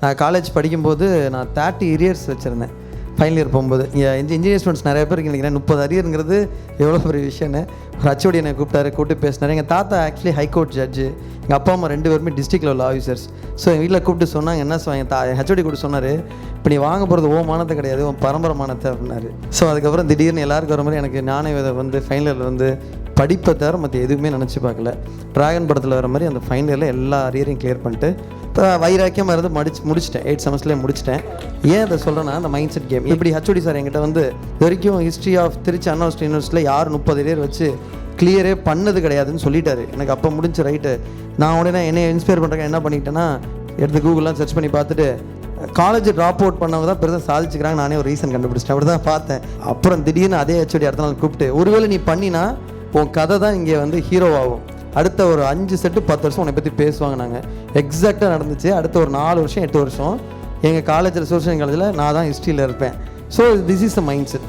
நான் காலேஜ் படிக்கும்போது நான் 30 இயர்ஸ் வச்சுருந்தேன். ஃபைனல் இயர் போகும்போது இன்ஜினியர் ஸ்டூடெண்ட்ஸ் நிறைய பேருக்கு நினைக்கிறேன் 30 அரியருங்கிறது எவ்வளோ பெரிய விஷயம்னு. ஒரு ஹச்ஓடி என்னை கூப்பிட்டு பேசினார். எங்கள் தாத்தா ஆக்சுவலி ஹைகோர்ட் ஜட்ஜு, எங்கள் அப்பா அம்மா 2 பேருமே டிஸ்ட்ரிக்ட் லெவல் ஆஃபீஸர்ஸ். ஸோ எங்கள் வீட்டில் கூப்பிட்டு சொன்னாங்க, என்ன என் ஹச்ஓடி கூட சொன்னார், இப்போ நீ வாங்க போகிறது மானத்தை கிடையாது, உன் பரம்பரை மானத்தை அப்படின்னாரு. ஸோ அதுக்கப்புறம் திடீர்னு எல்லாருக்கும் வர மாதிரி எனக்கு ஞானவேதம் வந்து ஃபைனல் இயர் படிப்பை தவிர மற்ற எதுவுமே நினச்சி பார்க்கல. ட்ராகன் படத்தில் வர மாதிரி அந்த ஃபைனல் இயரில் எல்லா அரியரையும் கிளியர் பண்ணிட்டு இப்போ வைராக்கியமாக இருந்து முடிச்சிட்டேன். 8 செமஸ்டர்லேயே முடிச்சிட்டேன். ஏன் அதை சொல்கிறேன்னா, அந்த மைண்ட் செட் கேம். இப்படி ஹச்ஓடி சார் என்கிட்ட இது வரைக்கும் ஹிஸ்ட்ரி ஆஃப் திருச்சி அண்ணா யூனிவர்சிட்டியில் யார் 30 இயர் வச்சு கிளியரே பண்ணது கிடையாதுன்னு சொல்லிட்டாரு. எனக்கு அப்போ முடிஞ்ச ரைட்டு. நான் உடனே என்னை இன்ஸ்பயர் பண்ணுறேன் என்ன பண்ணிக்கிட்டேன்னா, எடுத்து கூகுள்லாம் சர்ச் பண்ணி பார்த்துட்டு காலேஜ் ட்ராப் அவுட் பண்ணவங்க தான் பெருசாக சாதிச்சுக்கிறாங்க. நானே ஒரு ரீசன் கண்டுபிடிச்சிட்டேன். அப்படி தான் பார்த்தேன். அப்புறம் திடீர்னு அதே ஹச்ஓடி அடுத்த நாள் கூப்பிட்டு, ஒருவேளை நீ பண்ணினா உன் கதை தான் இங்கே ஹீரோவாகும், அடுத்த ஒரு 5 செட்டு 10 வருஷம் உன்னை பற்றி பேசுவாங்க. நாங்கள் எக்ஸாக்டாக நடந்துச்சு. அடுத்த ஒரு 4 வருஷம் 8 வருஷம் எங்கள் காலேஜில் சோசியல் காலேஜில் நான் தான் ஹிஸ்ட்ரியில் இருப்பேன். So this is the mind set.